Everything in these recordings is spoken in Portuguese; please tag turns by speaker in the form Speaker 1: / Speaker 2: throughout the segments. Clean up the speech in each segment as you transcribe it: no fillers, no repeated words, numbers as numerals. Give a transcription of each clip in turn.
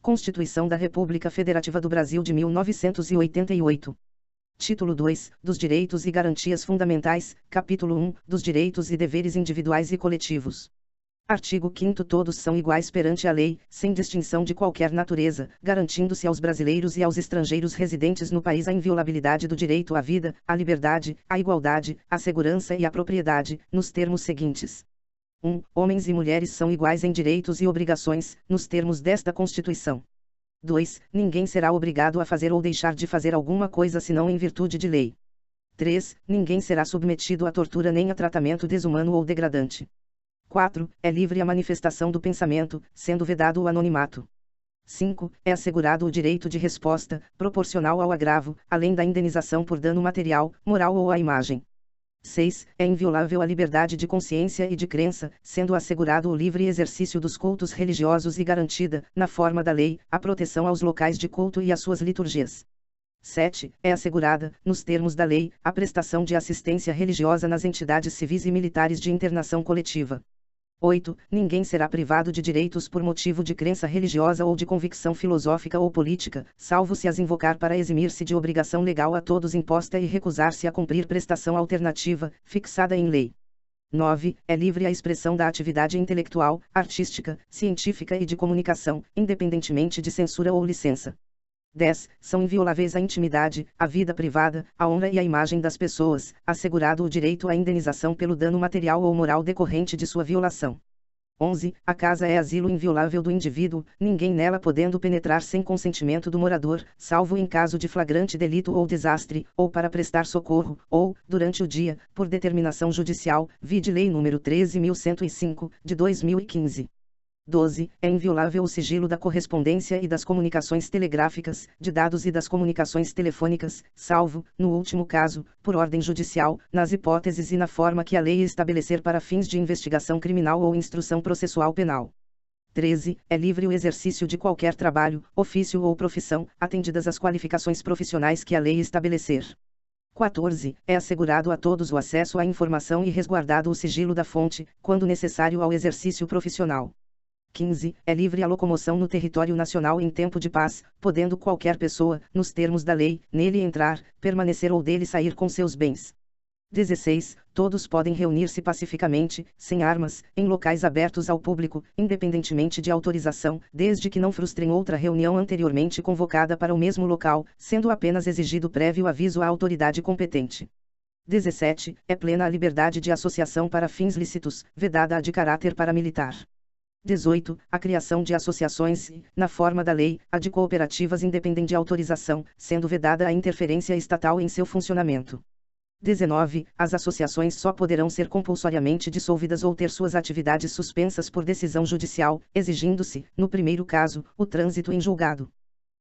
Speaker 1: Constituição da República Federativa do Brasil de 1988. Título 2, dos Direitos e Garantias Fundamentais, Capítulo 1, dos Direitos e Deveres Individuais e Coletivos. Artigo 5º. Todos são iguais perante a lei, sem distinção de qualquer natureza, garantindo-se aos brasileiros e aos estrangeiros residentes no país a inviolabilidade do direito à vida, à liberdade, à igualdade, à segurança e à propriedade, nos termos seguintes. 1. Homens e mulheres são iguais em direitos e obrigações, nos termos desta Constituição. 2. Ninguém será obrigado a fazer ou deixar de fazer alguma coisa senão em virtude de lei. 3. Ninguém será submetido a tortura nem a tratamento desumano ou degradante. 4. É livre a manifestação do pensamento, sendo vedado o anonimato. 5. É assegurado o direito de resposta, proporcional ao agravo, além da indenização por dano material, moral ou à imagem. 6. É inviolável a liberdade de consciência e de crença, sendo assegurado o livre exercício dos cultos religiosos e garantida, na forma da lei, a proteção aos locais de culto e às suas liturgias. 7. É assegurada, nos termos da lei, a prestação de assistência religiosa nas entidades civis e militares de internação coletiva. 8. Ninguém será privado de direitos por motivo de crença religiosa ou de convicção filosófica ou política, salvo se as invocar para eximir-se de obrigação legal a todos imposta e recusar-se a cumprir prestação alternativa, fixada em lei. 9. É livre a expressão da atividade intelectual, artística, científica e de comunicação, independentemente de censura ou licença. 10. São invioláveis a intimidade, a vida privada, a honra e a imagem das pessoas, assegurado o direito à indenização pelo dano material ou moral decorrente de sua violação. 11. A casa é asilo inviolável do indivíduo, ninguém nela podendo penetrar sem consentimento do morador, salvo em caso de flagrante delito ou desastre, ou para prestar socorro, ou, durante o dia, por determinação judicial, vide Lei nº 13.105, de 2015. 12. É inviolável o sigilo da correspondência e das comunicações telegráficas, de dados e das comunicações telefônicas, salvo, no último caso, por ordem judicial, nas hipóteses e na forma que a lei estabelecer para fins de investigação criminal ou instrução processual penal. 13. É livre o exercício de qualquer trabalho, ofício ou profissão, atendidas as qualificações profissionais que a lei estabelecer. 14. É assegurado a todos o acesso à informação e resguardado o sigilo da fonte, quando necessário ao exercício profissional. 15. É livre a locomoção no território nacional em tempo de paz, podendo qualquer pessoa, nos termos da lei, nele entrar, permanecer ou dele sair com seus bens. 16. Todos podem reunir-se pacificamente, sem armas, em locais abertos ao público, independentemente de autorização, desde que não frustrem outra reunião anteriormente convocada para o mesmo local, sendo apenas exigido prévio aviso à autoridade competente. 17. É plena a liberdade de associação para fins lícitos, vedada a de caráter paramilitar. 18. A criação de associações e, na forma da lei, a de cooperativas independem de autorização, sendo vedada a interferência estatal em seu funcionamento. 19. As associações só poderão ser compulsoriamente dissolvidas ou ter suas atividades suspensas por decisão judicial, exigindo-se, no primeiro caso, o trânsito em julgado.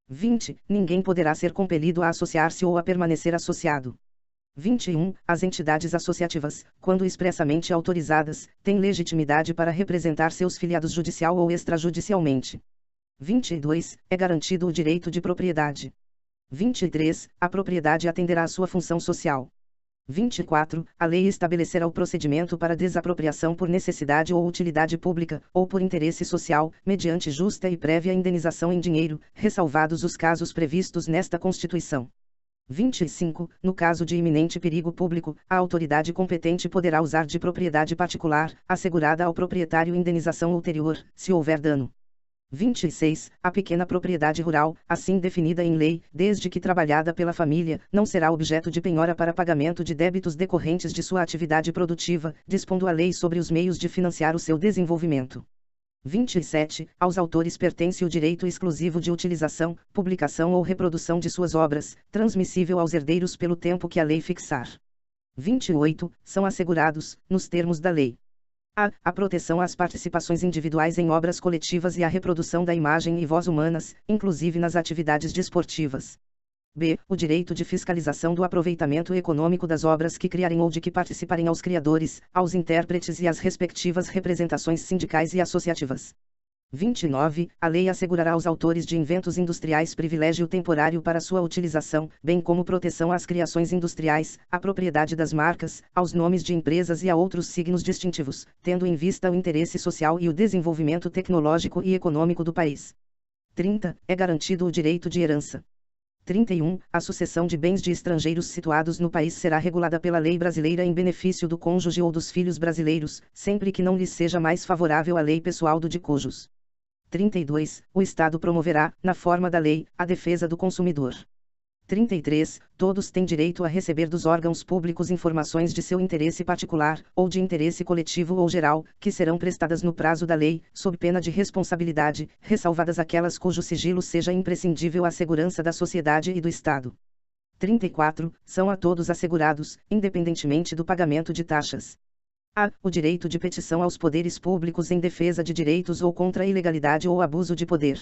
Speaker 1: 20. Ninguém poderá ser compelido a associar-se ou a permanecer associado. 21. As entidades associativas, quando expressamente autorizadas, têm legitimidade para representar seus filiados judicial ou extrajudicialmente. 22. É garantido o direito de propriedade. 23. A propriedade atenderá à sua função social. 24. A lei estabelecerá o procedimento para desapropriação por necessidade ou utilidade pública, ou por interesse social, mediante justa e prévia indenização em dinheiro, ressalvados os casos previstos nesta Constituição. 25. No caso de iminente perigo público, a autoridade competente poderá usar de propriedade particular, assegurada ao proprietário indenização ulterior, se houver dano. 26. A pequena propriedade rural, assim definida em lei, desde que trabalhada pela família, não será objeto de penhora para pagamento de débitos decorrentes de sua atividade produtiva, dispondo a lei sobre os meios de financiar o seu desenvolvimento. 27. Aos autores pertence o direito exclusivo de utilização, publicação ou reprodução de suas obras, transmissível aos herdeiros pelo tempo que a lei fixar. 28. São assegurados, nos termos da lei: a proteção às participações individuais em obras coletivas e a reprodução da imagem e voz humanas, inclusive nas atividades desportivas. b. O direito de fiscalização do aproveitamento econômico das obras que criarem ou de que participarem aos criadores, aos intérpretes e às respectivas representações sindicais e associativas. 29. A lei assegurará aos autores de inventos industriais privilégio temporário para sua utilização, bem como proteção às criações industriais, à propriedade das marcas, aos nomes de empresas e a outros signos distintivos, tendo em vista o interesse social e o desenvolvimento tecnológico e econômico do país. 30. É garantido o direito de herança. 31. A sucessão de bens de estrangeiros situados no país será regulada pela lei brasileira em benefício do cônjuge ou dos filhos brasileiros, sempre que não lhes seja mais favorável a lei pessoal do de cujos. 32. O Estado promoverá, na forma da lei, a defesa do consumidor. 33. Todos têm direito a receber dos órgãos públicos informações de seu interesse particular, ou de interesse coletivo ou geral, que serão prestadas no prazo da lei, sob pena de responsabilidade, ressalvadas aquelas cujo sigilo seja imprescindível à segurança da sociedade e do Estado. 34. São a todos assegurados, independentemente do pagamento de taxas. A. O direito de petição aos poderes públicos em defesa de direitos ou contra a ilegalidade ou abuso de poder.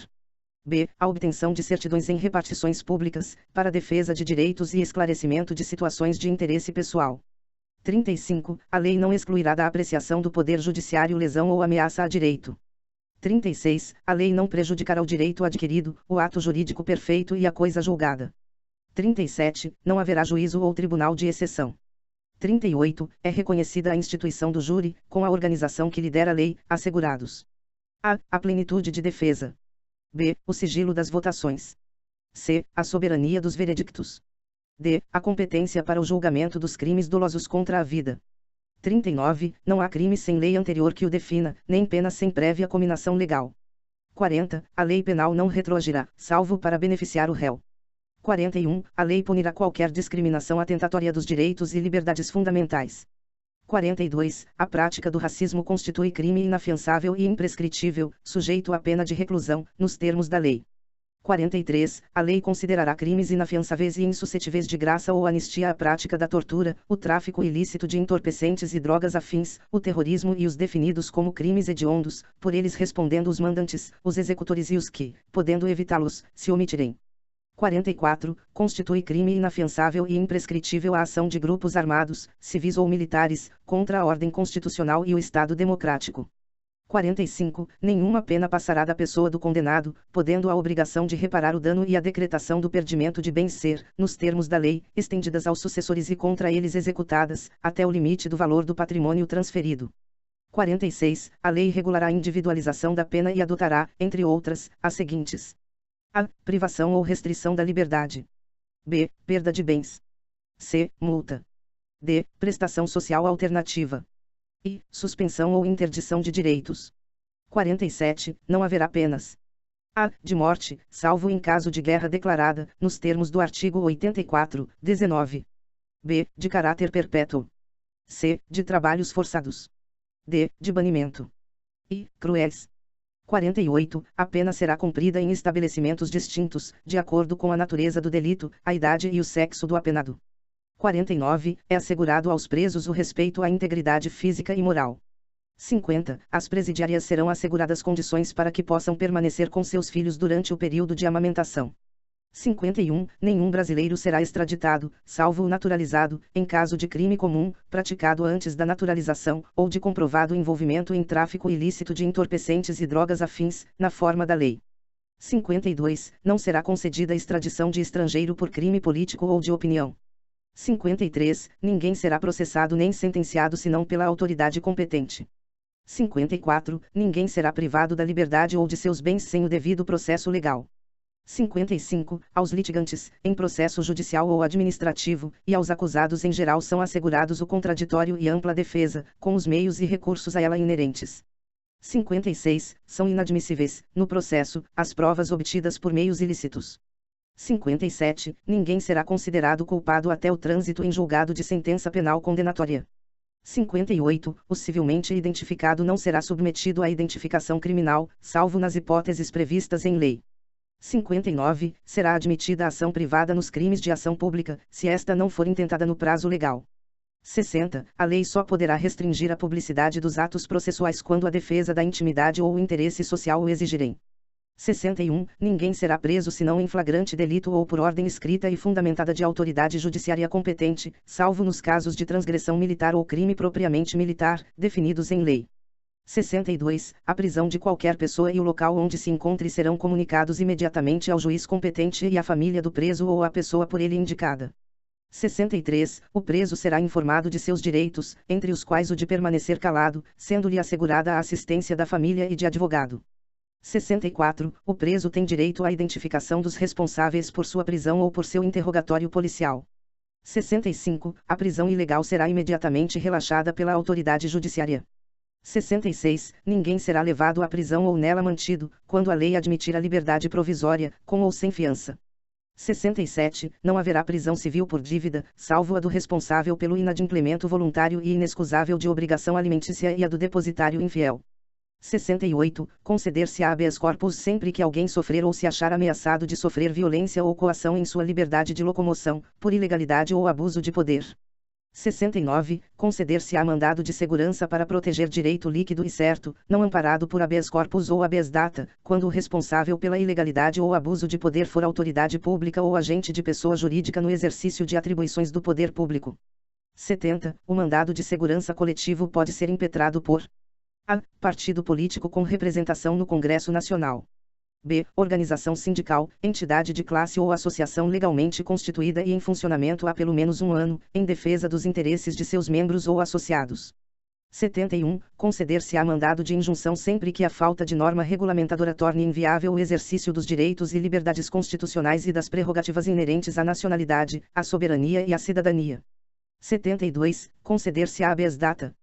Speaker 1: B. A obtenção de certidões em repartições públicas, para a defesa de direitos e esclarecimento de situações de interesse pessoal. 35. A lei não excluirá da apreciação do Poder Judiciário lesão ou ameaça a direito. 36. A lei não prejudicará o direito adquirido, o ato jurídico perfeito e a coisa julgada. 37. Não haverá juízo ou tribunal de exceção. 38. É reconhecida a instituição do júri, com a organização que lhe der a lei, assegurados. A. A plenitude de defesa. B. O sigilo das votações. C. A soberania dos veredictos. D. A competência para o julgamento dos crimes dolosos contra a vida. 39. Não há crime sem lei anterior que o defina, nem pena sem prévia cominação legal. 40. A lei penal não retroagirá, salvo para beneficiar o réu. 41. A lei punirá qualquer discriminação atentatória dos direitos e liberdades fundamentais. 42. A prática do racismo constitui crime inafiançável e imprescritível, sujeito à pena de reclusão, nos termos da lei. 43. A lei considerará crimes inafiançáveis e insuscetíveis de graça ou anistia a prática da tortura, o tráfico ilícito de entorpecentes e drogas afins, o terrorismo e os definidos como crimes hediondos, por eles respondendo os mandantes, os executores e os que, podendo evitá-los, se omitirem. 44. Constitui crime inafiançável e imprescritível a ação de grupos armados, civis ou militares, contra a ordem constitucional e o Estado democrático. 45. Nenhuma pena passará da pessoa do condenado, podendo a obrigação de reparar o dano e a decretação do perdimento de bens ser, nos termos da lei, estendidas aos sucessores e contra eles executadas, até o limite do valor do patrimônio transferido. 46. A lei regulará a individualização da pena e adotará, entre outras, as seguintes: A. Privação ou restrição da liberdade. B. Perda de bens. C. Multa. D. Prestação social alternativa. E. Suspensão ou interdição de direitos. 47. Não haverá penas. A. De morte, salvo em caso de guerra declarada, nos termos do artigo 84, 19. B. De caráter perpétuo. C. De trabalhos forçados. D. De banimento. E. Cruéis. 48. A pena será cumprida em estabelecimentos distintos, de acordo com a natureza do delito, a idade e o sexo do apenado. 49. É assegurado aos presos o respeito à integridade física e moral. 50. As presidiárias serão asseguradas condições para que possam permanecer com seus filhos durante o período de amamentação. 51. Nenhum brasileiro será extraditado, salvo o naturalizado, em caso de crime comum, praticado antes da naturalização, ou de comprovado envolvimento em tráfico ilícito de entorpecentes e drogas afins, na forma da lei. 52. Não será concedida extradição de estrangeiro por crime político ou de opinião. 53. Ninguém será processado nem sentenciado senão pela autoridade competente. 54. Ninguém será privado da liberdade ou de seus bens sem o devido processo legal. 55. Aos litigantes, em processo judicial ou administrativo, e aos acusados em geral são assegurados o contraditório e ampla defesa, com os meios e recursos a ela inerentes. 56. São inadmissíveis, no processo, as provas obtidas por meios ilícitos. 57. Ninguém será considerado culpado até o trânsito em julgado de sentença penal condenatória. 58. O civilmente identificado não será submetido à identificação criminal, salvo nas hipóteses previstas em lei. 59. Será admitida a ação privada nos crimes de ação pública, se esta não for intentada no prazo legal. 60. A lei só poderá restringir a publicidade dos atos processuais quando a defesa da intimidade ou o interesse social o exigirem. 61. Ninguém será preso senão em flagrante delito ou por ordem escrita e fundamentada de autoridade judiciária competente, salvo nos casos de transgressão militar ou crime propriamente militar, definidos em lei. 62. A prisão de qualquer pessoa e o local onde se encontre serão comunicados imediatamente ao juiz competente e à família do preso ou à pessoa por ele indicada. 63. O preso será informado de seus direitos, entre os quais o de permanecer calado, sendo-lhe assegurada a assistência da família e de advogado. 64. O preso tem direito à identificação dos responsáveis por sua prisão ou por seu interrogatório policial. 65. A prisão ilegal será imediatamente relaxada pela autoridade judiciária. 66. Ninguém será levado à prisão ou nela mantido, quando a lei admitir a liberdade provisória, com ou sem fiança. 67. Não haverá prisão civil por dívida, salvo a do responsável pelo inadimplemento voluntário e inexcusável de obrigação alimentícia e a do depositário infiel. 68. Conceder-se-á habeas corpus sempre que alguém sofrer ou se achar ameaçado de sofrer violência ou coação em sua liberdade de locomoção, por ilegalidade ou abuso de poder. 69. Conceder-se-á mandado de segurança para proteger direito líquido e certo, não amparado por habeas corpus ou habeas data, quando o responsável pela ilegalidade ou abuso de poder for autoridade pública ou agente de pessoa jurídica no exercício de atribuições do poder público. 70. O mandado de segurança coletivo pode ser impetrado por a. Partido político com representação no Congresso Nacional. B. Organização sindical, entidade de classe ou associação legalmente constituída e em funcionamento há pelo menos um ano, em defesa dos interesses de seus membros ou associados. 71. Conceder-se-á mandado de injunção sempre que a falta de norma regulamentadora torne inviável o exercício dos direitos e liberdades constitucionais e das prerrogativas inerentes à nacionalidade, à soberania e à cidadania. 72. Conceder-se-á habeas data.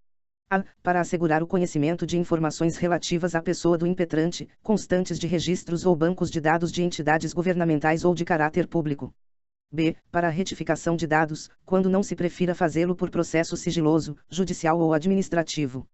Speaker 1: A. Para assegurar o conhecimento de informações relativas à pessoa do impetrante, constantes de registros ou bancos de dados de entidades governamentais ou de caráter público. B. Para a retificação de dados, quando não se prefira fazê-lo por processo sigiloso, judicial ou administrativo.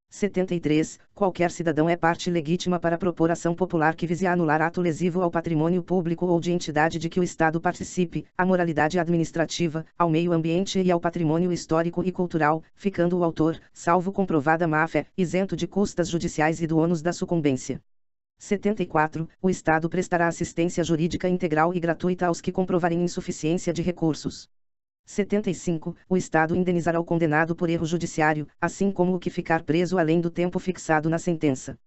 Speaker 1: 73. Qualquer cidadão é parte legítima para propor ação popular que vise a anular ato lesivo ao patrimônio público ou de entidade de que o Estado participe, à moralidade administrativa, ao meio ambiente e ao patrimônio histórico e cultural, ficando o autor, salvo comprovada má-fé, isento de custas judiciais e do ônus da sucumbência. 74. O Estado prestará assistência jurídica integral e gratuita aos que comprovarem insuficiência de recursos. 75. O Estado indenizará o condenado por erro judiciário, assim como o que ficar preso além do tempo fixado na sentença.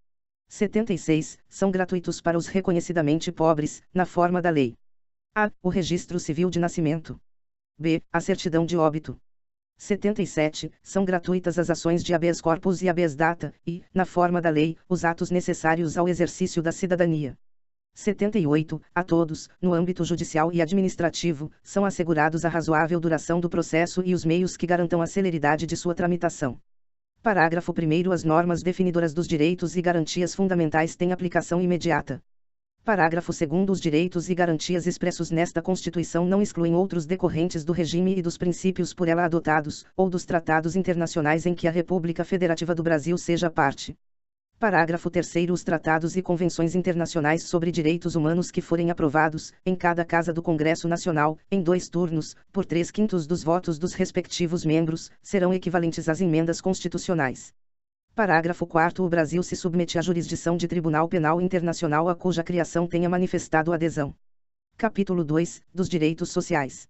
Speaker 1: 76. São gratuitos para os reconhecidamente pobres, na forma da lei. A. O registro civil de nascimento. B. A certidão de óbito. 77. São gratuitas as ações de habeas corpus e habeas data, e, na forma da lei, os atos necessários ao exercício da cidadania. 78. A todos, no âmbito judicial e administrativo, são assegurados a razoável duração do processo e os meios que garantam a celeridade de sua tramitação. Parágrafo 1º. As normas definidoras dos direitos e garantias fundamentais têm aplicação imediata. Parágrafo 2º. Os direitos e garantias expressos nesta Constituição não excluem outros decorrentes do regime e dos princípios por ela adotados, ou dos tratados internacionais em que a República Federativa do Brasil seja parte. Parágrafo 3º. Os tratados e convenções internacionais sobre direitos humanos que forem aprovados, em cada Casa do Congresso Nacional, em 2 turnos, por 3/5 dos votos dos respectivos membros, serão equivalentes às emendas constitucionais. Parágrafo 4º. O Brasil se submete à jurisdição de Tribunal Penal Internacional a cuja criação tenha manifestado adesão. Capítulo 2. Dos direitos sociais.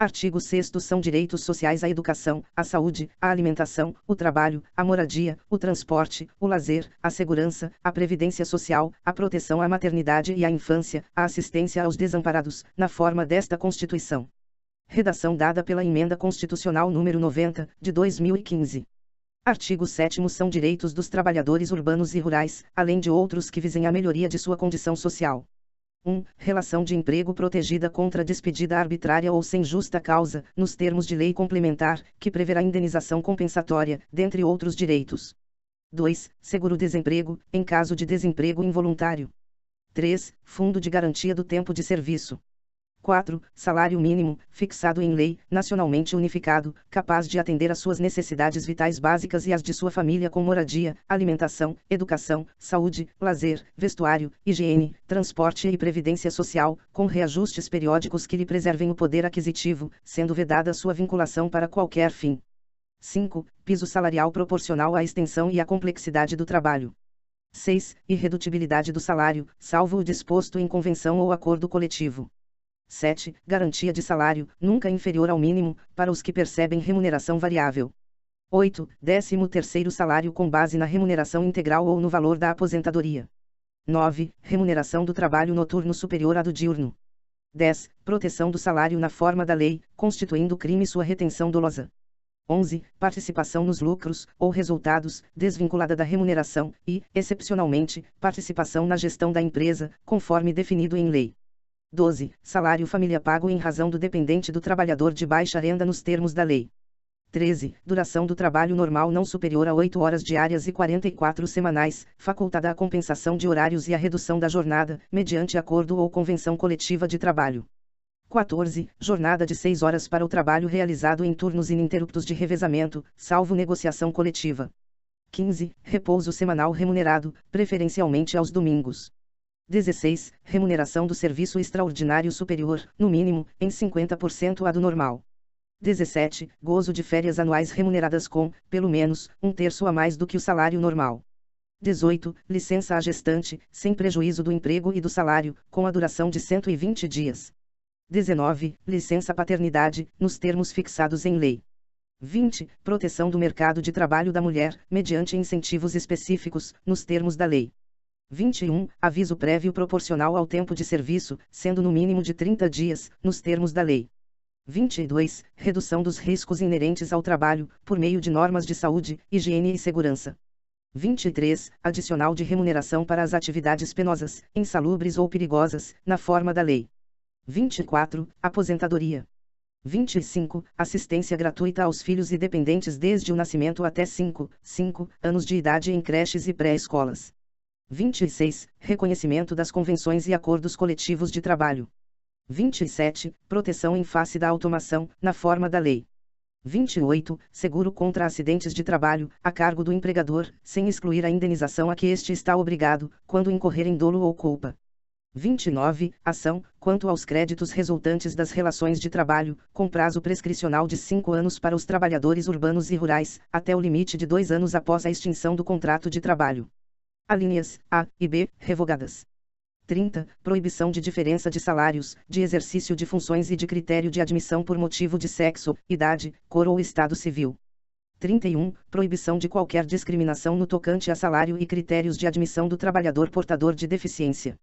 Speaker 1: Artigo 6º. São direitos sociais a educação, a saúde, a alimentação, o trabalho, a moradia, o transporte, o lazer, a segurança, a previdência social, a proteção à maternidade e à infância, a assistência aos desamparados, na forma desta Constituição. Redação dada pela Emenda Constitucional nº 90, de 2015. Artigo 7º. São direitos dos trabalhadores urbanos e rurais, além de outros que visem à melhoria de sua condição social. 1. Relação de emprego protegida contra despedida arbitrária ou sem justa causa, nos termos de lei complementar, que preverá indenização compensatória, dentre outros direitos. 2. Seguro-desemprego, em caso de desemprego involuntário. 3. Fundo de garantia do tempo de serviço. 4. Salário mínimo, fixado em lei, nacionalmente unificado, capaz de atender às suas necessidades vitais básicas e às de sua família com moradia, alimentação, educação, saúde, lazer, vestuário, higiene, transporte e previdência social, com reajustes periódicos que lhe preservem o poder aquisitivo, sendo vedada sua vinculação para qualquer fim. 5. Piso salarial proporcional à extensão e à complexidade do trabalho. 6. Irredutibilidade do salário, salvo o disposto em convenção ou acordo coletivo. 7. Garantia de salário, nunca inferior ao mínimo, para os que percebem remuneração variável. 8. 13º salário com base na remuneração integral ou no valor da aposentadoria. 9. Remuneração do trabalho noturno superior à do diurno. 10. Proteção do salário na forma da lei, constituindo crime sua retenção dolosa. 11. Participação nos lucros, ou resultados, desvinculada da remuneração, e, excepcionalmente, participação na gestão da empresa, conforme definido em lei. 12. Salário família pago em razão do dependente do trabalhador de baixa renda nos termos da lei. 13. Duração do trabalho normal não superior a 8 horas diárias e 44 semanais, facultada a compensação de horários e a redução da jornada, mediante acordo ou convenção coletiva de trabalho. 14. Jornada de 6 horas para o trabalho realizado em turnos ininterruptos de revezamento, salvo negociação coletiva. 15. Repouso semanal remunerado, preferencialmente aos domingos. 16. Remuneração do serviço extraordinário superior, no mínimo, em 50% à do normal. 17. Gozo de férias anuais remuneradas com, pelo menos, 1/3 a mais do que o salário normal. 18. Licença à gestante, sem prejuízo do emprego e do salário, com a duração de 120 dias. 19. Licença paternidade, nos termos fixados em lei. 20. Proteção do mercado de trabalho da mulher, mediante incentivos específicos, nos termos da lei. 21. Aviso prévio proporcional ao tempo de serviço, sendo no mínimo de 30 dias, nos termos da lei. 22. Redução dos riscos inerentes ao trabalho, por meio de normas de saúde, higiene e segurança. 23. Adicional de remuneração para as atividades penosas, insalubres ou perigosas, na forma da lei. 24. Aposentadoria. 25. Assistência gratuita aos filhos e dependentes desde o nascimento até 5 anos de idade em creches e pré-escolas. 26. Reconhecimento das convenções e acordos coletivos de trabalho. 27. Proteção em face da automação, na forma da lei. 28. Seguro contra acidentes de trabalho, a cargo do empregador, sem excluir a indenização a que este está obrigado, quando incorrer em dolo ou culpa. 29. Ação, quanto aos créditos resultantes das relações de trabalho, com prazo prescricional de 5 anos para os trabalhadores urbanos e rurais, até o limite de 2 anos após a extinção do contrato de trabalho. Alíneas A e B, revogadas. 30. Proibição de diferença de salários, de exercício de funções e de critério de admissão por motivo de sexo, idade, cor ou estado civil. 31. Proibição de qualquer discriminação no tocante a salário e critérios de admissão do trabalhador portador de deficiência.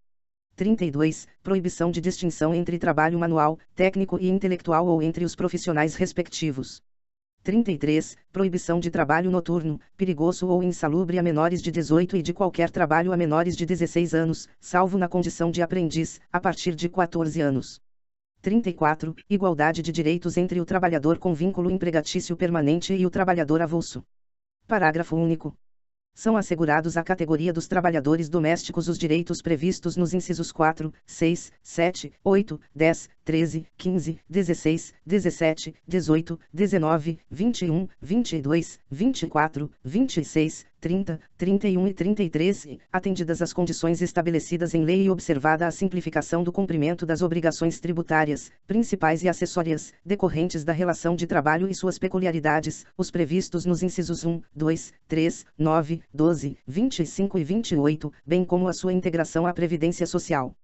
Speaker 1: 32. Proibição de distinção entre trabalho manual, técnico e intelectual ou entre os profissionais respectivos. 33. Proibição de trabalho noturno, perigoso ou insalubre a menores de 18 e de qualquer trabalho a menores de 16 anos, salvo na condição de aprendiz, a partir de 14 anos. 34. Igualdade de direitos entre o trabalhador com vínculo empregatício permanente e o trabalhador avulso. Parágrafo único. São assegurados à categoria dos trabalhadores domésticos os direitos previstos nos incisos 4, 6, 7, 8, 10, 13, 15, 16, 17, 18, 19, 21, 22, 24, 26, 30, 31 e 33, atendidas as condições estabelecidas em lei e observada a simplificação do cumprimento das obrigações tributárias, principais e acessórias, decorrentes da relação de trabalho e suas peculiaridades, os previstos nos incisos 1, 2, 3, 9, 12, 25 e 28, bem como a sua integração à Previdência Social.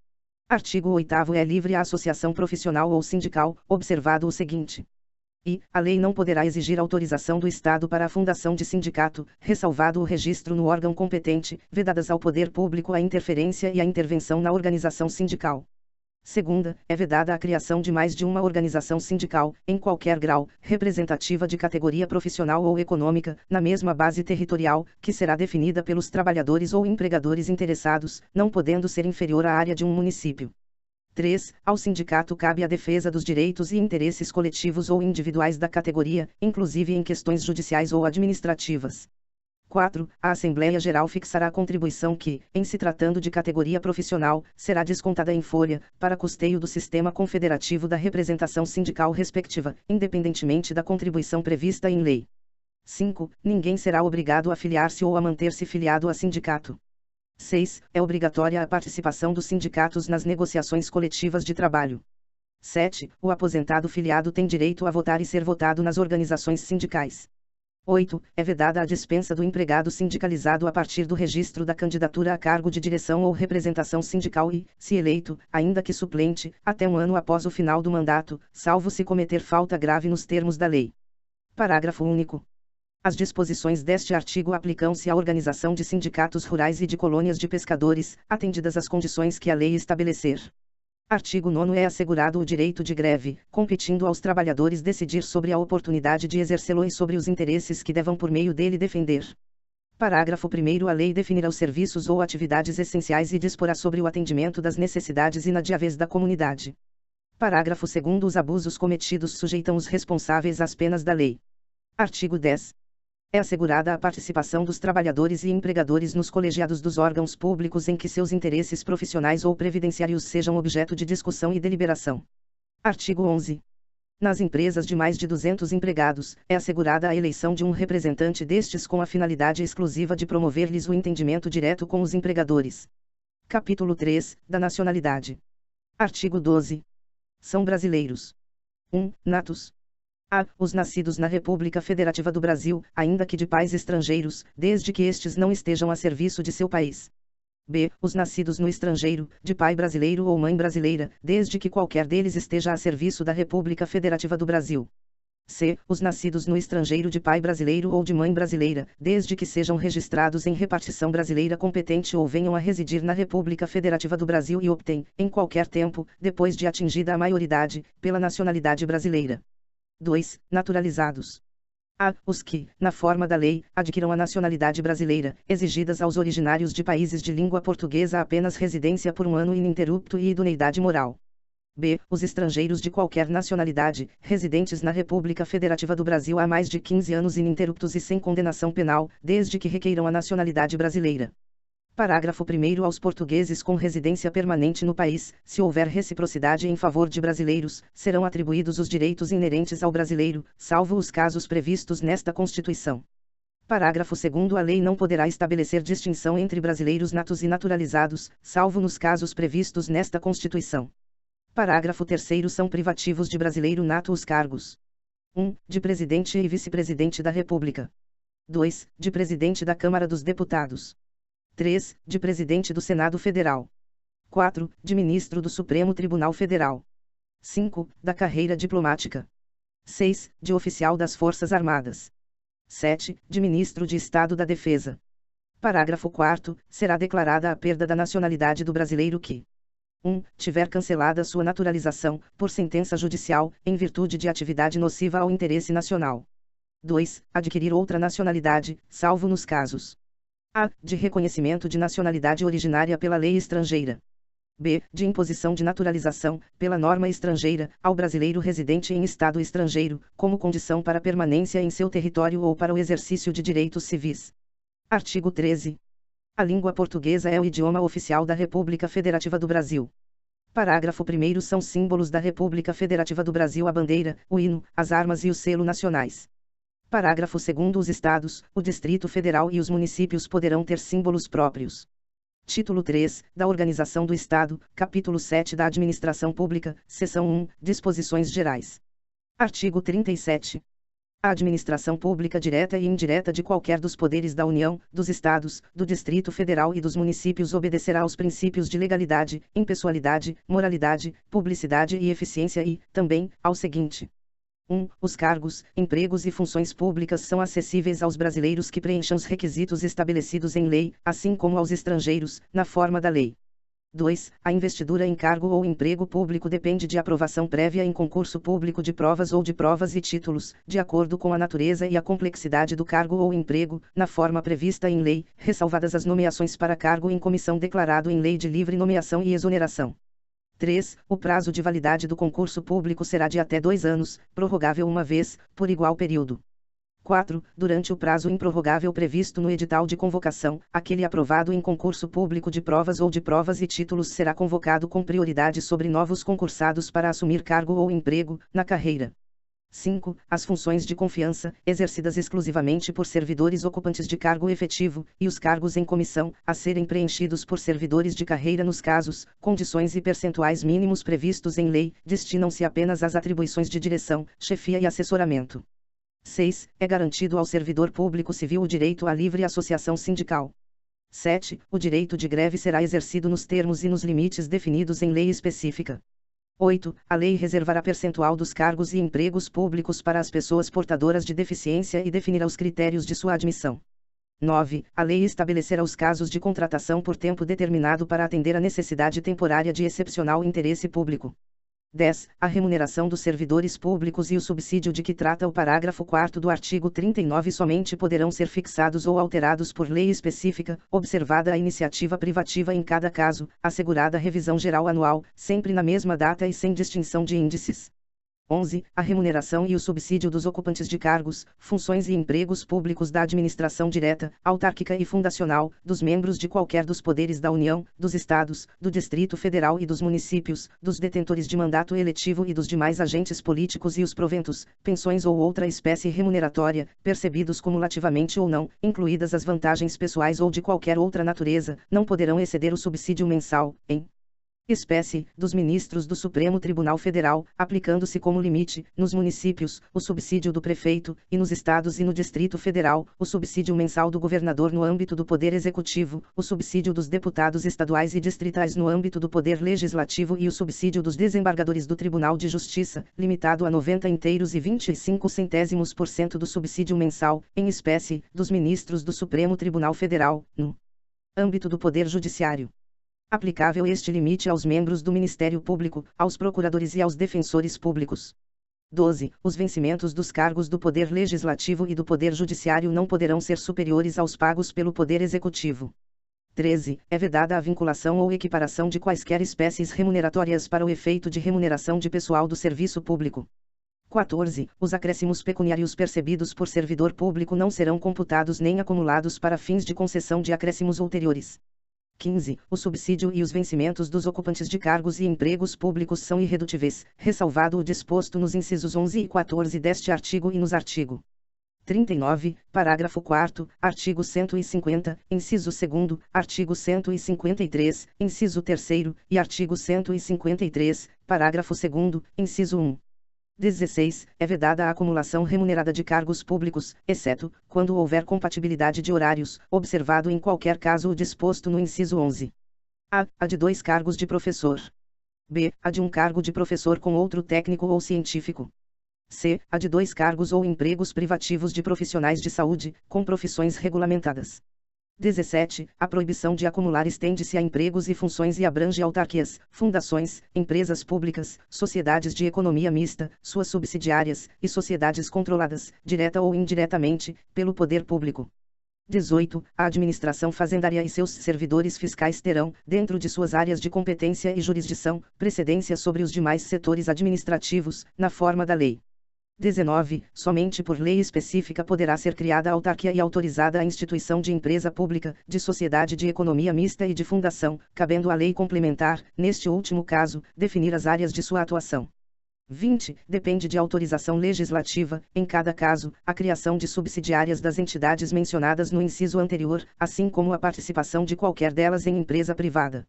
Speaker 1: Artigo 8º. É livre a associação profissional ou sindical, observado o seguinte: e, a lei não poderá exigir autorização do Estado para a fundação de sindicato, ressalvado o registro no órgão competente, vedadas ao poder público a interferência e a intervenção na organização sindical. Segunda, é vedada a criação de mais de uma organização sindical, em qualquer grau, representativa de categoria profissional ou econômica, na mesma base territorial, que será definida pelos trabalhadores ou empregadores interessados, não podendo ser inferior à área de um município. 3. Ao sindicato cabe a defesa dos direitos e interesses coletivos ou individuais da categoria, inclusive em questões judiciais ou administrativas. 4. A Assembleia Geral fixará a contribuição que, em se tratando de categoria profissional, será descontada em folha, para custeio do sistema confederativo da representação sindical respectiva, independentemente da contribuição prevista em lei. 5. Ninguém será obrigado a filiar-se ou a manter-se filiado a sindicato. 6. É obrigatória a participação dos sindicatos nas negociações coletivas de trabalho. 7. O aposentado filiado tem direito a votar e ser votado nas organizações sindicais. 8. É vedada a dispensa do empregado sindicalizado a partir do registro da candidatura a cargo de direção ou representação sindical e, se eleito, ainda que suplente, até um ano após o final do mandato, salvo se cometer falta grave nos termos da lei. Parágrafo único. As disposições deste artigo aplicam-se à organização de sindicatos rurais e de colônias de pescadores, atendidas as condições que a lei estabelecer. Artigo 9º. É assegurado o direito de greve, competindo aos trabalhadores decidir sobre a oportunidade de exercê-lo e sobre os interesses que devam por meio dele defender. Parágrafo 1º. A lei definirá os serviços ou atividades essenciais e disporá sobre o atendimento das necessidades inadiáveis da comunidade. Parágrafo 2º. Os abusos cometidos sujeitam os responsáveis às penas da lei. Artigo 10. É assegurada a participação dos trabalhadores e empregadores nos colegiados dos órgãos públicos em que seus interesses profissionais ou previdenciários sejam objeto de discussão e deliberação. Artigo 11. Nas empresas de mais de 200 empregados, é assegurada a eleição de um representante destes com a finalidade exclusiva de promover-lhes o entendimento direto com os empregadores. Capítulo 3. Da nacionalidade. Artigo 12. São brasileiros. 1. Natos. A. Os nascidos na República Federativa do Brasil, ainda que de pais estrangeiros, desde que estes não estejam a serviço de seu país. B. Os nascidos no estrangeiro, de pai brasileiro ou mãe brasileira, desde que qualquer deles esteja a serviço da República Federativa do Brasil. C. Os nascidos no estrangeiro de pai brasileiro ou de mãe brasileira, desde que sejam registrados em repartição brasileira competente ou venham a residir na República Federativa do Brasil e optem, em qualquer tempo, depois de atingida a maioridade, pela nacionalidade brasileira. 2. Naturalizados. A. Os que, na forma da lei, adquiram a nacionalidade brasileira, exigidas aos originários de países de língua portuguesa apenas residência por 1 ano ininterrupto e idoneidade moral. B. Os estrangeiros de qualquer nacionalidade, residentes na República Federativa do Brasil há mais de 15 anos ininterruptos e sem condenação penal, desde que requeiram a nacionalidade brasileira. Parágrafo 1º. Aos portugueses com residência permanente no país, se houver reciprocidade em favor de brasileiros, serão atribuídos os direitos inerentes ao brasileiro, salvo os casos previstos nesta Constituição. Parágrafo 2º. A lei não poderá estabelecer distinção entre brasileiros natos e naturalizados, salvo nos casos previstos nesta Constituição. Parágrafo 3º. São privativos de brasileiro nato os cargos: 1. De presidente e vice-presidente da República. 2. De presidente da Câmara dos Deputados. 3. De presidente do Senado Federal. 4. De ministro do Supremo Tribunal Federal. 5. Da carreira diplomática. 6. De oficial das Forças Armadas. 7. De ministro de Estado da Defesa. Parágrafo 4º. Será declarada a perda da nacionalidade do brasileiro que: 1. Tiver cancelada sua naturalização, por sentença judicial, em virtude de atividade nociva ao interesse nacional. 2. Adquirir outra nacionalidade, salvo nos casos: a. De reconhecimento de nacionalidade originária pela lei estrangeira. B. De imposição de naturalização, pela norma estrangeira, ao brasileiro residente em estado estrangeiro, como condição para permanência em seu território ou para o exercício de direitos civis. Artigo 13. A língua portuguesa é o idioma oficial da República Federativa do Brasil. Parágrafo 1º. São símbolos da República Federativa do Brasil a bandeira, o hino, as armas e o selo nacionais. Parágrafo 2º. Os estados, o Distrito Federal e os municípios poderão ter símbolos próprios. Título 3, da Organização do Estado, Capítulo 7 da Administração Pública, Seção 1, Disposições Gerais. Artigo 37. A administração pública direta e indireta de qualquer dos poderes da União, dos Estados, do Distrito Federal e dos municípios obedecerá aos princípios de legalidade, impessoalidade, moralidade, publicidade e eficiência e, também, ao seguinte: 1. Os cargos, empregos e funções públicas são acessíveis aos brasileiros que preencham os requisitos estabelecidos em lei, assim como aos estrangeiros, na forma da lei. 2. A investidura em cargo ou emprego público depende de aprovação prévia em concurso público de provas ou de provas e títulos, de acordo com a natureza e a complexidade do cargo ou emprego, na forma prevista em lei, ressalvadas as nomeações para cargo em comissão declarado em lei de livre nomeação e exoneração. 3. O prazo de validade do concurso público será de até 2 anos, prorrogável uma vez, por igual período. 4. Durante o prazo improrrogável previsto no edital de convocação, aquele aprovado em concurso público de provas ou de provas e títulos será convocado com prioridade sobre novos concursados para assumir cargo ou emprego, na carreira. 5. As funções de confiança, exercidas exclusivamente por servidores ocupantes de cargo efetivo, e os cargos em comissão, a serem preenchidos por servidores de carreira nos casos, condições e percentuais mínimos previstos em lei, destinam-se apenas às atribuições de direção, chefia e assessoramento. 6. É garantido ao servidor público civil o direito à livre associação sindical. 7. O direito de greve será exercido nos termos e nos limites definidos em lei específica. 8. A lei reservará percentual dos cargos e empregos públicos para as pessoas portadoras de deficiência e definirá os critérios de sua admissão. 9. A lei estabelecerá os casos de contratação por tempo determinado para atender a necessidade temporária de excepcional interesse público. 10. A remuneração dos servidores públicos e o subsídio de que trata o parágrafo 4º do artigo 39 somente poderão ser fixados ou alterados por lei específica, observada a iniciativa privativa em cada caso, assegurada revisão geral anual, sempre na mesma data e sem distinção de índices. 11. A remuneração e o subsídio dos ocupantes de cargos, funções e empregos públicos da administração direta, autárquica e fundacional, dos membros de qualquer dos poderes da União, dos Estados, do Distrito Federal e dos municípios, dos detentores de mandato eletivo e dos demais agentes políticos e os proventos, pensões ou outra espécie remuneratória, percebidos cumulativamente ou não, incluídas as vantagens pessoais ou de qualquer outra natureza, não poderão exceder o subsídio mensal, em espécie, dos ministros do Supremo Tribunal Federal, aplicando-se como limite, nos municípios, o subsídio do prefeito, e nos estados e no Distrito Federal, o subsídio mensal do governador no âmbito do Poder Executivo, o subsídio dos deputados estaduais e distritais no âmbito do Poder Legislativo e o subsídio dos desembargadores do Tribunal de Justiça, limitado a 90 inteiros e 25% do subsídio mensal, em espécie, dos ministros do Supremo Tribunal Federal, no âmbito do Poder Judiciário. Aplicável este limite aos membros do Ministério Público, aos procuradores e aos defensores públicos. 12. Os vencimentos dos cargos do Poder Legislativo e do Poder Judiciário não poderão ser superiores aos pagos pelo Poder Executivo. 13. É vedada a vinculação ou equiparação de quaisquer espécies remuneratórias para o efeito de remuneração de pessoal do serviço público. 14. Os acréscimos pecuniários percebidos por servidor público não serão computados nem acumulados para fins de concessão de acréscimos ulteriores. 15. O subsídio e os vencimentos dos ocupantes de cargos e empregos públicos são irredutíveis, ressalvado o disposto nos incisos 11 e 14 deste artigo e nos artigo 39, parágrafo 4º, artigo 150, inciso 2º, artigo 153, inciso 3º, e artigo 153, parágrafo 2º, inciso 1. 16. É vedada a acumulação remunerada de cargos públicos, exceto, quando houver compatibilidade de horários, observado em qualquer caso o disposto no inciso 11. A de 2 cargos de professor. B. A de um cargo de professor com outro técnico ou científico. C. A de 2 cargos ou empregos privativos de profissionais de saúde, com profissões regulamentadas. 17. A proibição de acumular estende-se a empregos e funções e abrange autarquias, fundações, empresas públicas, sociedades de economia mista, suas subsidiárias, e sociedades controladas, direta ou indiretamente, pelo poder público. 18. A administração fazendária e seus servidores fiscais terão, dentro de suas áreas de competência e jurisdição, precedência sobre os demais setores administrativos, na forma da lei. 19. Somente por lei específica poderá ser criada a autarquia e autorizada a instituição de empresa pública, de sociedade de economia mista e de fundação, cabendo à lei complementar, neste último caso, definir as áreas de sua atuação. 20. Depende de autorização legislativa, em cada caso, a criação de subsidiárias das entidades mencionadas no inciso anterior, assim como a participação de qualquer delas em empresa privada.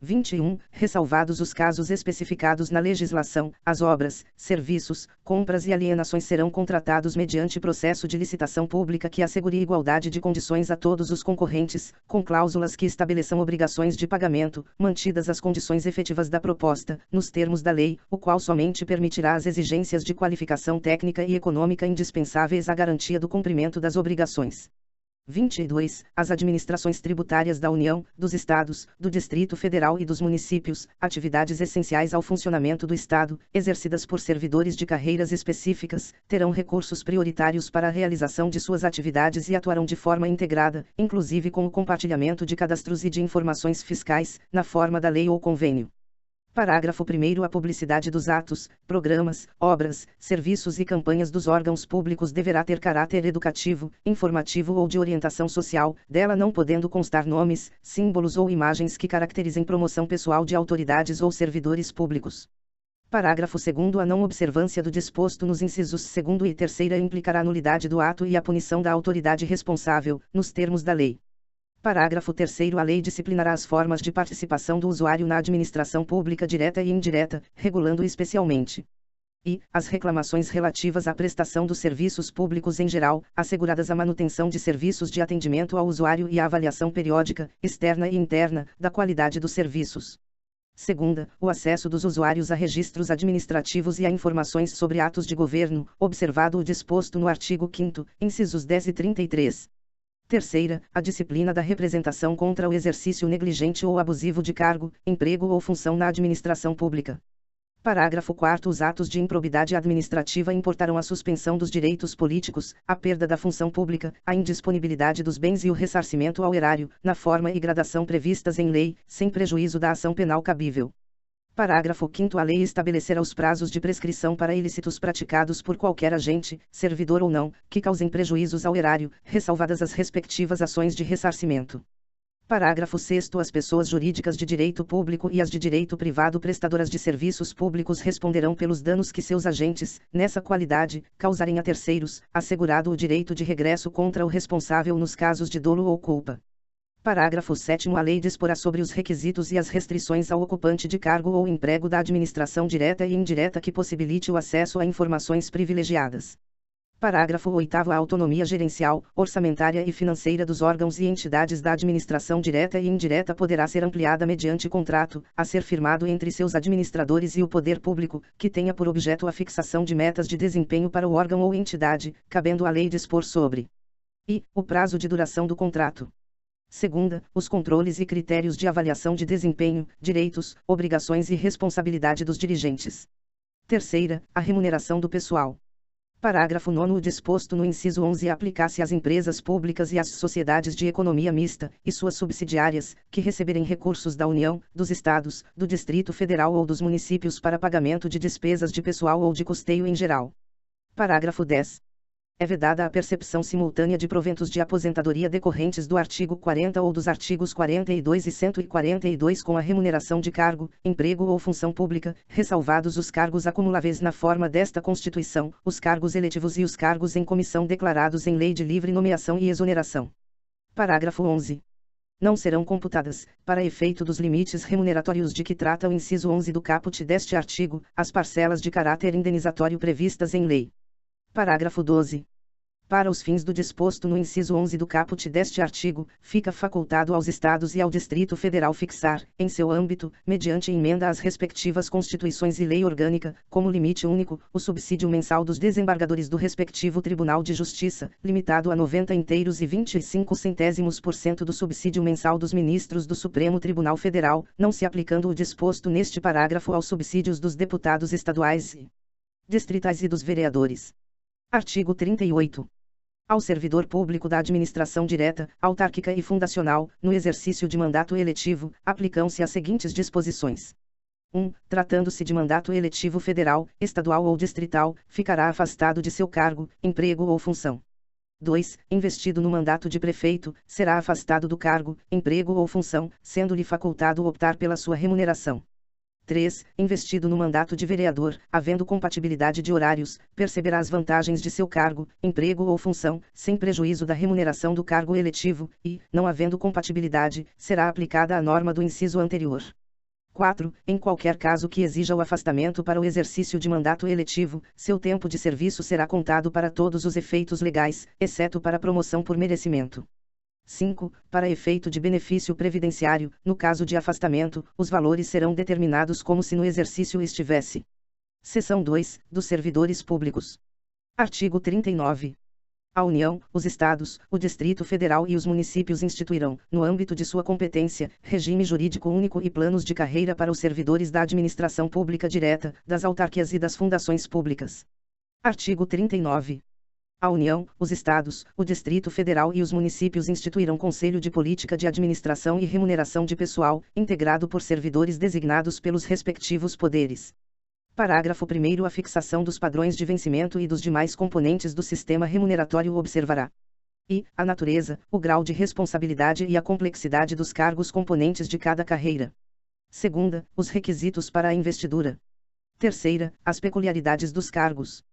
Speaker 1: 21. Ressalvados os casos especificados na legislação, as obras, serviços, compras e alienações serão contratados mediante processo de licitação pública que assegure igualdade de condições a todos os concorrentes, com cláusulas que estabeleçam obrigações de pagamento, mantidas as condições efetivas da proposta, nos termos da lei, o qual somente permitirá as exigências de qualificação técnica e econômica indispensáveis à garantia do cumprimento das obrigações. 22. As administrações tributárias da União, dos Estados, do Distrito Federal e dos municípios, atividades essenciais ao funcionamento do Estado, exercidas por servidores de carreiras específicas, terão recursos prioritários para a realização de suas atividades e atuarão de forma integrada, inclusive com o compartilhamento de cadastros e de informações fiscais, na forma da lei ou convênio. Parágrafo 1º. A publicidade dos atos, programas, obras, serviços e campanhas dos órgãos públicos deverá ter caráter educativo, informativo ou de orientação social, dela não podendo constar nomes, símbolos ou imagens que caracterizem promoção pessoal de autoridades ou servidores públicos. Parágrafo 2º. A não observância do disposto nos incisos 2º e 3º implicará a nulidade do ato e a punição da autoridade responsável, nos termos da lei. Parágrafo 3º. A lei disciplinará as formas de participação do usuário na administração pública direta e indireta, regulando especialmente as reclamações relativas à prestação dos serviços públicos em geral, asseguradas a manutenção de serviços de atendimento ao usuário e a avaliação periódica, externa e interna, da qualidade dos serviços. Segunda, o acesso dos usuários a registros administrativos e a informações sobre atos de governo, observado o disposto no artigo 5º, incisos 10 e 33. Terceira, a disciplina da representação contra o exercício negligente ou abusivo de cargo, emprego ou função na administração pública. Parágrafo 4º. Os atos de improbidade administrativa importarão a suspensão dos direitos políticos, a perda da função pública, a indisponibilidade dos bens e o ressarcimento ao erário, na forma e gradação previstas em lei, sem prejuízo da ação penal cabível. Parágrafo 5º. A lei estabelecerá os prazos de prescrição para ilícitos praticados por qualquer agente, servidor ou não, que causem prejuízos ao erário, ressalvadas as respectivas ações de ressarcimento. Parágrafo 6º. As pessoas jurídicas de direito público e as de direito privado prestadoras de serviços públicos responderão pelos danos que seus agentes, nessa qualidade, causarem a terceiros, assegurado o direito de regresso contra o responsável nos casos de dolo ou culpa. Parágrafo 7º. A lei disporá sobre os requisitos e as restrições ao ocupante de cargo ou emprego da administração direta e indireta que possibilite o acesso a informações privilegiadas. Parágrafo 8º. A autonomia gerencial, orçamentária e financeira dos órgãos e entidades da administração direta e indireta poderá ser ampliada mediante contrato, a ser firmado entre seus administradores e o poder público, que tenha por objeto a fixação de metas de desempenho para o órgão ou entidade, cabendo à lei dispor sobre e o prazo de duração do contrato. Segunda, os controles e critérios de avaliação de desempenho, direitos, obrigações e responsabilidade dos dirigentes. Terceira, a remuneração do pessoal. Parágrafo 9º. O disposto no inciso 11 aplicar-se às empresas públicas e às sociedades de economia mista, e suas subsidiárias, que receberem recursos da União, dos Estados, do Distrito Federal ou dos municípios para pagamento de despesas de pessoal ou de custeio em geral. Parágrafo 10. É vedada a percepção simultânea de proventos de aposentadoria decorrentes do artigo 40 ou dos artigos 42 e 142 com a remuneração de cargo, emprego ou função pública, ressalvados os cargos acumuláveis na forma desta Constituição, os cargos eletivos e os cargos em comissão declarados em lei de livre nomeação e exoneração. Parágrafo 11. Não serão computadas, para efeito dos limites remuneratórios de que trata o inciso 11 do caput deste artigo, as parcelas de caráter indenizatório previstas em lei. Parágrafo 12. Para os fins do disposto no inciso 11 do caput deste artigo, fica facultado aos Estados e ao Distrito Federal fixar, em seu âmbito, mediante emenda às respectivas Constituições e lei orgânica, como limite único, o subsídio mensal dos desembargadores do respectivo Tribunal de Justiça, limitado a 90 inteiros e 25 centésimos% do subsídio mensal dos ministros do Supremo Tribunal Federal, não se aplicando o disposto neste parágrafo aos subsídios dos deputados estaduais e distritais e dos vereadores. Artigo 38. Ao servidor público da administração direta, autárquica e fundacional, no exercício de mandato eletivo, aplicam-se as seguintes disposições. 1. Tratando-se de mandato eletivo federal, estadual ou distrital, ficará afastado de seu cargo, emprego ou função. 2. Investido no mandato de prefeito, será afastado do cargo, emprego ou função, sendo-lhe facultado optar pela sua remuneração. 3. Investido no mandato de vereador, havendo compatibilidade de horários, perceberá as vantagens de seu cargo, emprego ou função, sem prejuízo da remuneração do cargo eletivo, e, não havendo compatibilidade, será aplicada a norma do inciso anterior. 4. Em qualquer caso que exija o afastamento para o exercício de mandato eletivo, seu tempo de serviço será contado para todos os efeitos legais, exceto para promoção por merecimento. 5. Para efeito de benefício previdenciário, no caso de afastamento, os valores serão determinados como se no exercício estivesse. Seção 2. Dos servidores públicos. Artigo 39. A União, os Estados, o Distrito Federal e os municípios instituirão, no âmbito de sua competência, regime jurídico único e planos de carreira para os servidores da administração pública direta, das autarquias e das fundações públicas. Artigo 39. A União, os Estados, o Distrito Federal e os municípios instituirão Conselho de Política de Administração e Remuneração de Pessoal, integrado por servidores designados pelos respectivos poderes. Parágrafo 1º. A fixação dos padrões de vencimento e dos demais componentes do sistema remuneratório observará e a natureza, o grau de responsabilidade e a complexidade dos cargos componentes de cada carreira. Segunda, os requisitos para a investidura. Terceira, as peculiaridades dos cargos.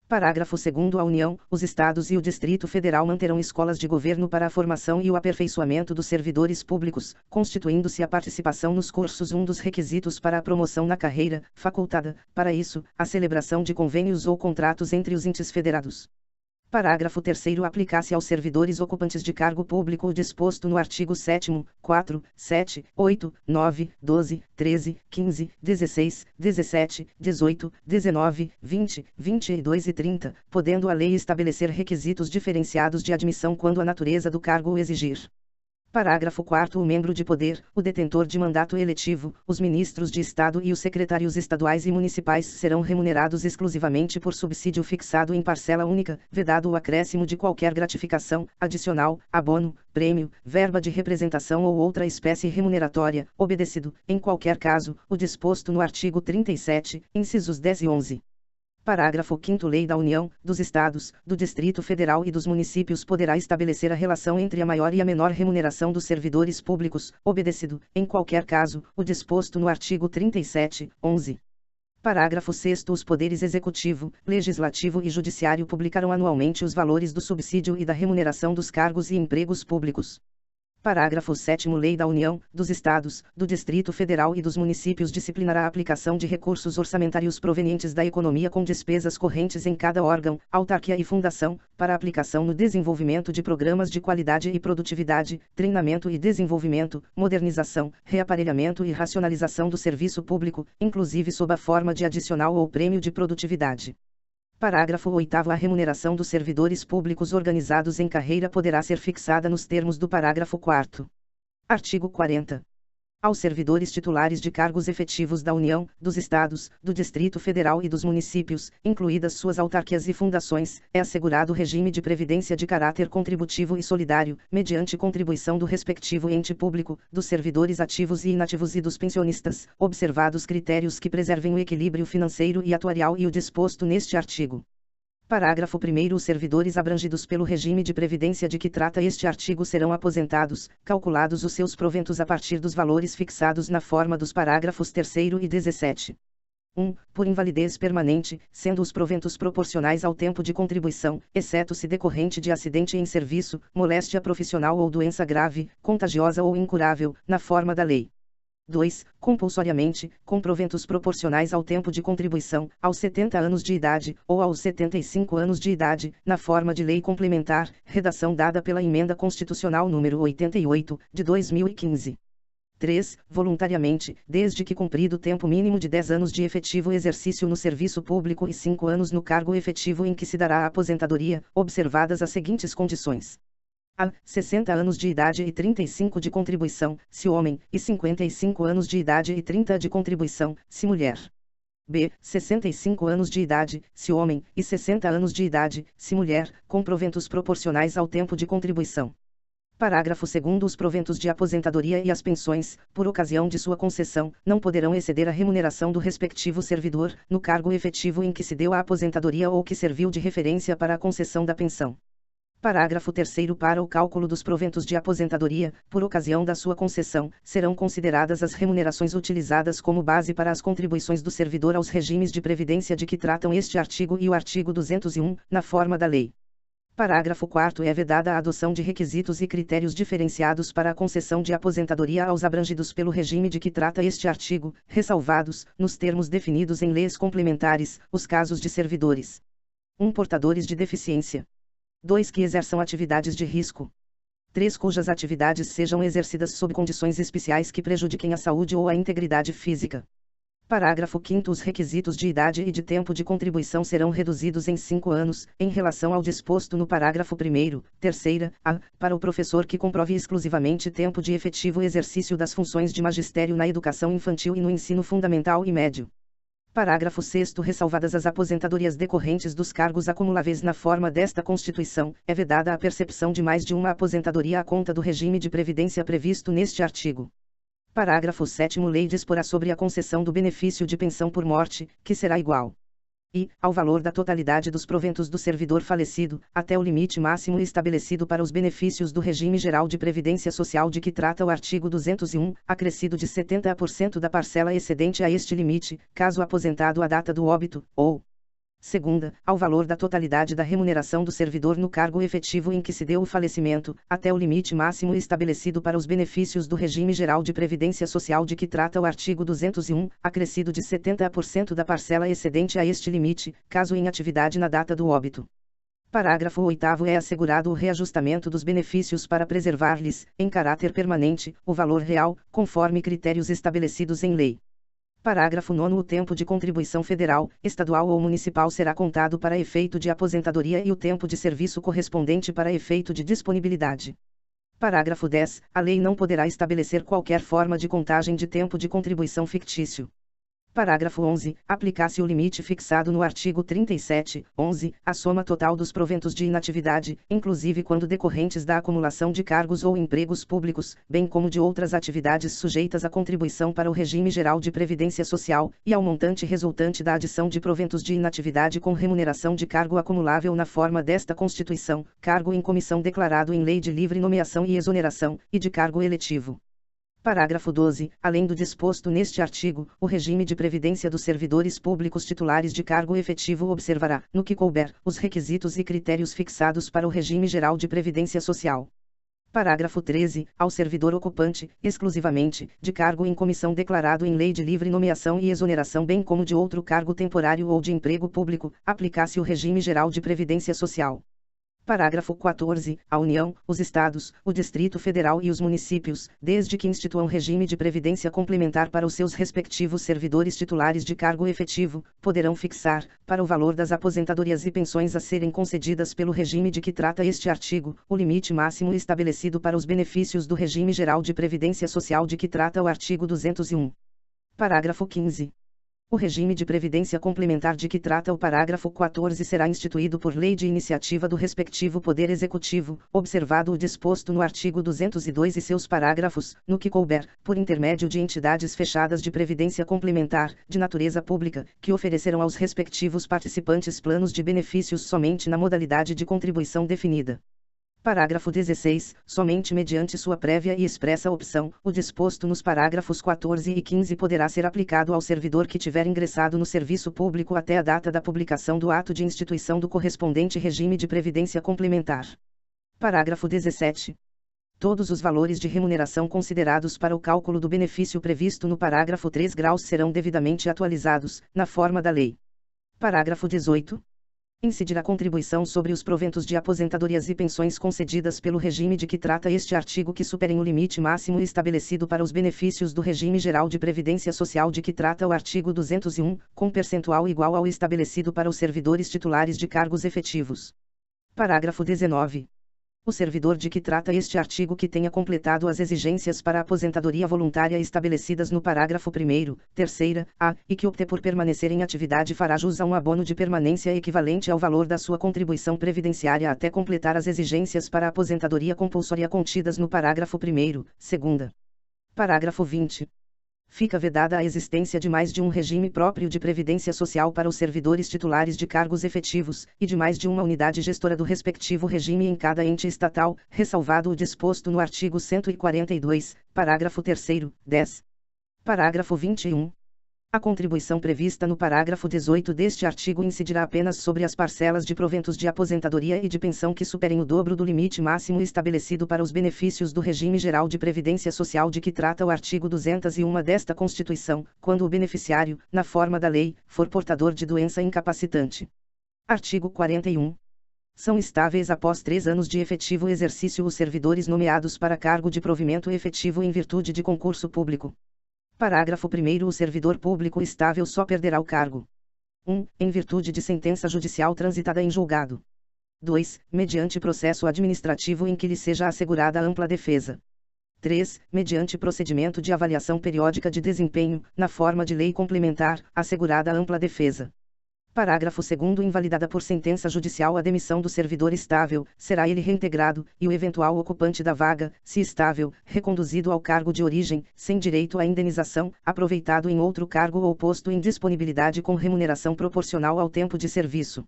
Speaker 1: Parágrafo 2º. A União, os Estados e o Distrito Federal manterão escolas de governo para a formação e o aperfeiçoamento dos servidores públicos, constituindo-se a participação nos cursos um dos requisitos para a promoção na carreira, facultada, para isso, a celebração de convênios ou contratos entre os entes federados. Parágrafo 3º. Aplicar-se aos servidores ocupantes de cargo público o disposto no artigo 7º, 4, 7, 8, 9, 12, 13, 15, 16, 17, 18, 19, 20, 22 e 30, podendo a lei estabelecer requisitos diferenciados de admissão quando a natureza do cargo o exigir. Parágrafo 4º. O membro de poder, o detentor de mandato eletivo, os ministros de Estado e os secretários estaduais e municipais serão remunerados exclusivamente por subsídio fixado em parcela única, vedado o acréscimo de qualquer gratificação, adicional, abono, prêmio, verba de representação ou outra espécie remuneratória, obedecido, em qualquer caso, o disposto no artigo 37, incisos 10 e 11. Parágrafo 5º. Lei da União, dos Estados, do Distrito Federal e dos municípios poderá estabelecer a relação entre a maior e a menor remuneração dos servidores públicos, obedecido, em qualquer caso, o disposto no artigo 37, 11. Parágrafo 6º. Os poderes executivo, legislativo e judiciário publicarão anualmente os valores do subsídio e da remuneração dos cargos e empregos públicos. Parágrafo 7º. Lei da União, dos Estados, do Distrito Federal e dos municípios disciplinará a aplicação de recursos orçamentários provenientes da economia com despesas correntes em cada órgão, autarquia e fundação, para aplicação no desenvolvimento de programas de qualidade e produtividade, treinamento e desenvolvimento, modernização, reaparelhamento e racionalização do serviço público, inclusive sob a forma de adicional ou prêmio de produtividade. Parágrafo 8º. A remuneração dos servidores públicos organizados em carreira poderá ser fixada nos termos do parágrafo 4º. Artigo 40. Aos servidores titulares de cargos efetivos da União, dos Estados, do Distrito Federal e dos municípios, incluídas suas autarquias e fundações, é assegurado regime de previdência de caráter contributivo e solidário, mediante contribuição do respectivo ente público, dos servidores ativos e inativos e dos pensionistas, observados critérios que preservem o equilíbrio financeiro e atuarial e o disposto neste artigo. Parágrafo 1º. Os servidores abrangidos pelo regime de previdência de que trata este artigo serão aposentados, calculados os seus proventos a partir dos valores fixados na forma dos parágrafos 3º e 17. 1. Por invalidez permanente, sendo os proventos proporcionais ao tempo de contribuição, exceto se decorrente de acidente em serviço, moléstia profissional ou doença grave, contagiosa ou incurável, na forma da lei. 2. Compulsoriamente, com proventos proporcionais ao tempo de contribuição, aos 70 anos de idade, ou aos 75 anos de idade, na forma de lei complementar, redação dada pela Emenda Constitucional nº 88, de 2015. 3. Voluntariamente, desde que cumprido o tempo mínimo de 10 anos de efetivo exercício no serviço público e 5 anos no cargo efetivo em que se dará a aposentadoria, observadas as seguintes condições. A. 60 anos de idade e 35 de contribuição, se homem, e 55 anos de idade e 30 de contribuição, se mulher. B. 65 anos de idade, se homem, e 60 anos de idade, se mulher, com proventos proporcionais ao tempo de contribuição. Parágrafo 2º. Os proventos de aposentadoria e as pensões, por ocasião de sua concessão, não poderão exceder a remuneração do respectivo servidor, no cargo efetivo em que se deu a aposentadoria ou que serviu de referência para a concessão da pensão. Parágrafo 3º. Para o cálculo dos proventos de aposentadoria, por ocasião da sua concessão, serão consideradas as remunerações utilizadas como base para as contribuições do servidor aos regimes de previdência de que tratam este artigo e o artigo 201, na forma da lei. Parágrafo 4º. É vedada a adoção de requisitos e critérios diferenciados para a concessão de aposentadoria aos abrangidos pelo regime de que trata este artigo, ressalvados, nos termos definidos em leis complementares, os casos de servidores. 1. Portadores de deficiência. 2. Que exerçam atividades de risco. 3. Cujas atividades sejam exercidas sob condições especiais que prejudiquem a saúde ou a integridade física. Parágrafo 5º. Os requisitos de idade e de tempo de contribuição serão reduzidos em 5 anos, em relação ao disposto no parágrafo 1º, 3ª, a. Para o professor que comprove exclusivamente tempo de efetivo exercício das funções de magistério na educação infantil e no ensino fundamental e médio. Parágrafo 6º. Ressalvadas as aposentadorias decorrentes dos cargos acumuláveis na forma desta Constituição, é vedada a percepção de mais de uma aposentadoria à conta do regime de previdência previsto neste artigo. Parágrafo 7º. Lei disporá sobre a concessão do benefício de pensão por morte, que será igual e ao valor da totalidade dos proventos do servidor falecido, até o limite máximo estabelecido para os benefícios do regime geral de previdência social de que trata o artigo 201, acrescido de 70% da parcela excedente a este limite, caso aposentado à data do óbito, ou segunda, ao valor da totalidade da remuneração do servidor no cargo efetivo em que se deu o falecimento, até o limite máximo estabelecido para os benefícios do regime geral de previdência social de que trata o artigo 201, acrescido de 70% da parcela excedente a este limite, caso em atividade na data do óbito. Parágrafo 8º. É assegurado o reajustamento dos benefícios para preservar-lhes, em caráter permanente, o valor real, conforme critérios estabelecidos em lei. Parágrafo 9º. O tempo de contribuição federal, estadual ou municipal será contado para efeito de aposentadoria e o tempo de serviço correspondente para efeito de disponibilidade. Parágrafo 10. A lei não poderá estabelecer qualquer forma de contagem de tempo de contribuição fictício. Parágrafo 11. Aplicar-se o limite fixado no artigo 37, 11, a soma total dos proventos de inatividade, inclusive quando decorrentes da acumulação de cargos ou empregos públicos, bem como de outras atividades sujeitas à contribuição para o regime geral de previdência social, e ao montante resultante da adição de proventos de inatividade com remuneração de cargo acumulável na forma desta Constituição, cargo em comissão declarado em lei de livre nomeação e exoneração, e de cargo eletivo. Parágrafo 12. Além do disposto neste artigo, o regime de previdência dos servidores públicos titulares de cargo efetivo observará, no que couber, os requisitos e critérios fixados para o regime geral de previdência social. Parágrafo 13. Ao servidor ocupante, exclusivamente, de cargo em comissão declarado em lei de livre nomeação e exoneração bem como de outro cargo temporário ou de emprego público, aplicar-se o regime geral de previdência social. Parágrafo 14. A União, os Estados, o Distrito Federal e os municípios, desde que instituam regime de previdência complementar para os seus respectivos servidores titulares de cargo efetivo, poderão fixar, para o valor das aposentadorias e pensões a serem concedidas pelo regime de que trata este artigo, o limite máximo estabelecido para os benefícios do regime geral de previdência social de que trata o artigo 201. Parágrafo 15. O regime de previdência complementar de que trata o parágrafo 14 será instituído por lei de iniciativa do respectivo Poder Executivo, observado o disposto no artigo 202 e seus parágrafos, no que couber, por intermédio de entidades fechadas de previdência complementar, de natureza pública, que oferecerão aos respectivos participantes planos de benefícios somente na modalidade de contribuição definida. Parágrafo 16. Somente mediante sua prévia e expressa opção, o disposto nos parágrafos 14 e 15 poderá ser aplicado ao servidor que tiver ingressado no serviço público até a data da publicação do ato de instituição do correspondente regime de previdência complementar. Parágrafo 17. Todos os valores de remuneração considerados para o cálculo do benefício previsto no parágrafo 3 graus serão devidamente atualizados, na forma da lei. Parágrafo 18. Incidir a contribuição sobre os proventos de aposentadorias e pensões concedidas pelo regime de que trata este artigo que superem o limite máximo estabelecido para os benefícios do regime geral de previdência social de que trata o artigo 201, com percentual igual ao estabelecido para os servidores titulares de cargos efetivos. Parágrafo 19. O servidor de que trata este artigo que tenha completado as exigências para a aposentadoria voluntária estabelecidas no parágrafo 1º, 3ª, a, e que opte por permanecer em atividade fará jus a um abono de permanência equivalente ao valor da sua contribuição previdenciária até completar as exigências para a aposentadoria compulsória contidas no parágrafo 1º, 2ª. Parágrafo 20. Fica vedada a existência de mais de um regime próprio de previdência social para os servidores titulares de cargos efetivos, e de mais de uma unidade gestora do respectivo regime em cada ente estatal, ressalvado o disposto no artigo 142, parágrafo 3º, 10. Parágrafo 21. A contribuição prevista no parágrafo 18 deste artigo incidirá apenas sobre as parcelas de proventos de aposentadoria e de pensão que superem o dobro do limite máximo estabelecido para os benefícios do regime geral de previdência social de que trata o artigo 201 desta Constituição, quando o beneficiário, na forma da lei, for portador de doença incapacitante. Artigo 41. São estáveis após 3 anos de efetivo exercício os servidores nomeados para cargo de provimento efetivo em virtude de concurso público. Parágrafo 1º. O servidor público estável só perderá o cargo. 1. Em virtude de sentença judicial transitada em julgado. 2. Mediante processo administrativo em que lhe seja assegurada ampla defesa. 3. Mediante procedimento de avaliação periódica de desempenho, na forma de lei complementar, assegurada ampla defesa. Parágrafo 2º. Invalidada por sentença judicial a demissão do servidor estável, será ele reintegrado, e o eventual ocupante da vaga, se estável, reconduzido ao cargo de origem, sem direito à indenização, aproveitado em outro cargo ou posto em disponibilidade com remuneração proporcional ao tempo de serviço.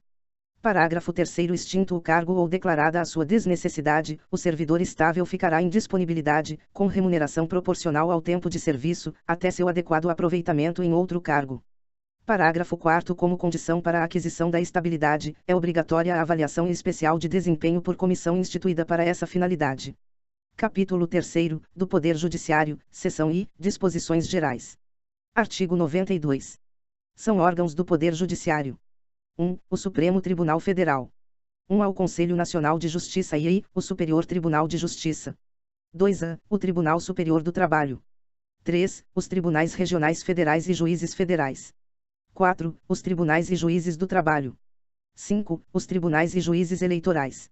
Speaker 1: Parágrafo 3º. Extinto o cargo ou declarada a sua desnecessidade, o servidor estável ficará em disponibilidade, com remuneração proporcional ao tempo de serviço, até seu adequado aproveitamento em outro cargo. Parágrafo 4º. Como condição para a aquisição da estabilidade, é obrigatória a avaliação especial de desempenho por comissão instituída para essa finalidade. Capítulo 3º, do Poder Judiciário, seção I, Disposições Gerais. Artigo 92. São órgãos do Poder Judiciário. 1. O Supremo Tribunal Federal. 1. Ao Conselho Nacional de Justiça e I, o Superior Tribunal de Justiça. 2. O Tribunal Superior do Trabalho. 3. Os Tribunais Regionais Federais e Juízes Federais. 4. Os Tribunais e Juízes do Trabalho. 5. Os Tribunais e Juízes Eleitorais.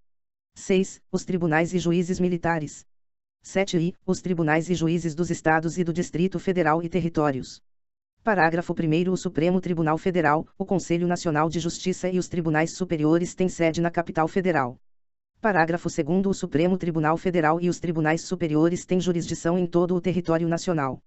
Speaker 1: 6. Os Tribunais e Juízes Militares. 7. Os Tribunais e Juízes dos Estados e do Distrito Federal e Territórios. Parágrafo 1º. O Supremo Tribunal Federal, o Conselho Nacional de Justiça e os Tribunais Superiores têm sede na capital federal. Parágrafo 2º. O Supremo Tribunal Federal e os Tribunais Superiores têm jurisdição em todo o território nacional.